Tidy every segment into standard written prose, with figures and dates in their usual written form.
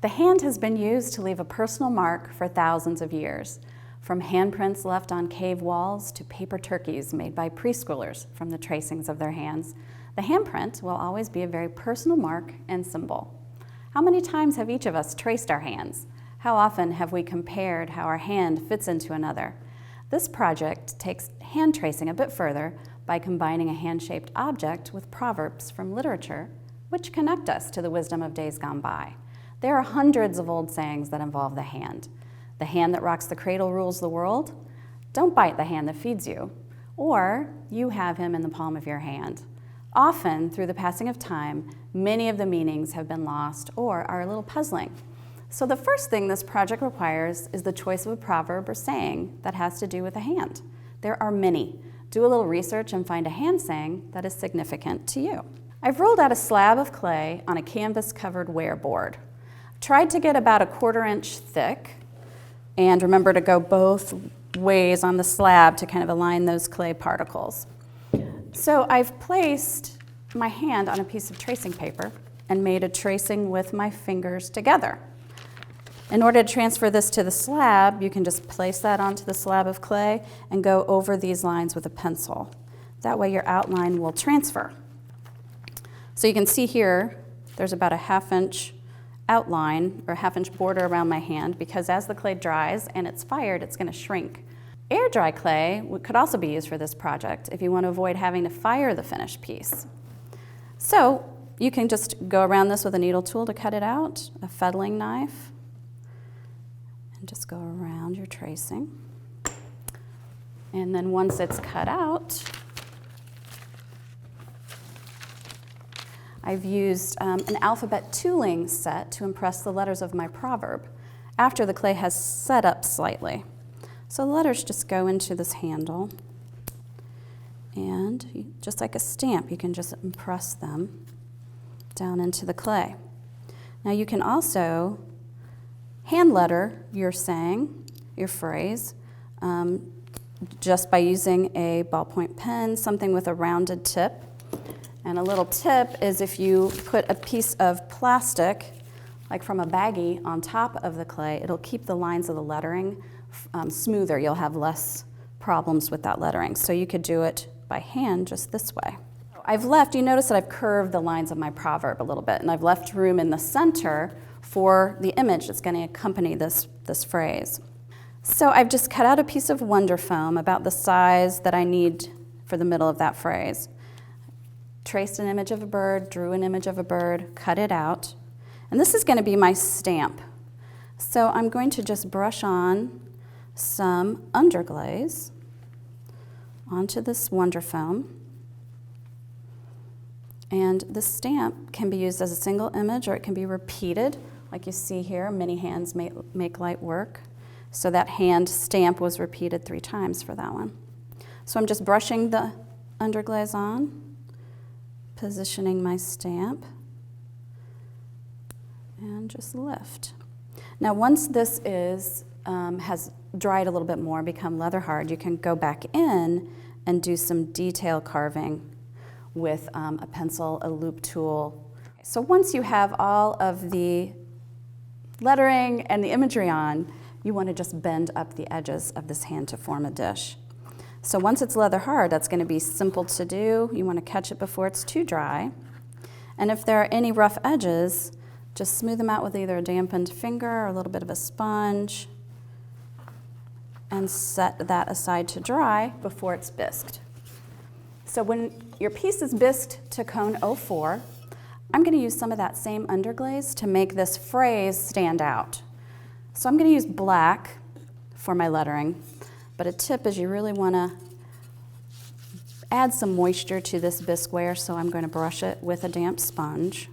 The hand has been used to leave a personal mark for thousands of years, from handprints left on cave walls to paper turkeys made by preschoolers from the tracings of their hands. The handprint will always be a very personal mark and symbol. How many times have each of us traced our hands? How often have we compared how our hand fits into another? This project takes hand tracing a bit further by combining a hand-shaped object with proverbs from literature, which connect us to the wisdom of days gone by. There are hundreds of old sayings that involve the hand. The hand that rocks the cradle rules the world. Don't bite the hand that feeds you. Or you have him in the palm of your hand. Often, through the passing of time, many of the meanings have been lost or are a little puzzling. So the first thing this project requires is the choice of a proverb or saying that has to do with a hand. There are many. Do a little research and find a hand saying that is significant to you. I've rolled out a slab of clay on a canvas-covered ware board. Tried to get about 1/4 inch thick, and remember to go both ways on the slab to kind of align those clay particles. So I've placed my hand on a piece of tracing paper and made a tracing with my fingers together. In order to transfer this to the slab, you can just place that onto the slab of clay and go over these lines with a pencil. That way your outline will transfer. So you can see here, there's about a 1/2 inch outline or 1/2 inch border around my hand, because as the clay dries and it's fired, it's going to shrink. Air dry clay could also be used for this project if you want to avoid having to fire the finished piece. So you can just go around this with a needle tool to cut it out, a fettling knife, and just go around your tracing. And then once it's cut out, I've used an alphabet tooling set to impress the letters of my proverb after the clay has set up slightly. So the letters just go into this handle, and just like a stamp, you can just impress them down into the clay. Now you can also hand letter your saying, your phrase, just by using a ballpoint pen, something with a rounded tip. And a little tip is if you put a piece of plastic, like from a baggie, on top of the clay, it'll keep the lines of the lettering smoother. You'll have less problems with that lettering. So you could do it by hand just this way. You notice that I've curved the lines of my proverb a little bit, and I've left room in the center for the image that's going to accompany this phrase. So I've just cut out a piece of Wonder Foam about the size that I need for the middle of that phrase. Traced an image of a bird, drew an image of a bird, cut it out. And this is going to be my stamp. So I'm going to just brush on some underglaze onto this Wonder Foam. And the stamp can be used as a single image, or it can be repeated. Like you see here, many hands make light work. So that hand stamp was repeated 3 times for that one. So I'm just brushing the underglaze on, positioning my stamp, and just lift. Now once this has dried a little bit more, become leather hard, you can go back in and do some detail carving with a pencil, a loop tool. So once you have all of the lettering and the imagery on, you want to just bend up the edges of this hand to form a dish. So once it's leather hard, that's going to be simple to do. You want to catch it before it's too dry. And if there are any rough edges, just smooth them out with either a dampened finger or a little bit of a sponge, and set that aside to dry before it's bisqued. So when your piece is bisqued to cone 04, I'm going to use some of that same underglaze to make this phrase stand out. So I'm going to use black for my lettering, but a tip is you really want to add some moisture to this bisqueware, so I'm going to brush it with a damp sponge.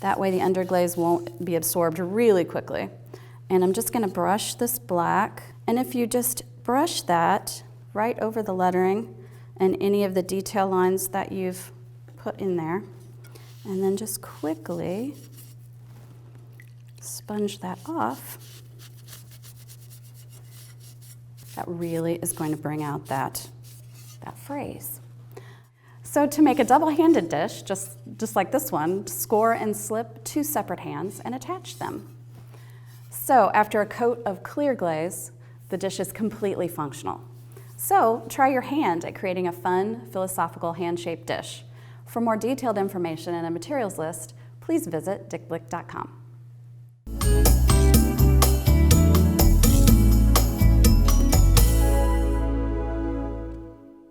That way the underglaze won't be absorbed really quickly. And I'm just going to brush this black, and if you just brush that right over the lettering and any of the detail lines that you've put in there, and then just quickly sponge that off, that really is going to bring out that phrase. So to make a double-handed dish, just like this one, score and slip 2 separate hands and attach them. So after a coat of clear glaze, the dish is completely functional. So try your hand at creating a fun, philosophical hand-shaped dish. For more detailed information and a materials list, please visit dickblick.com.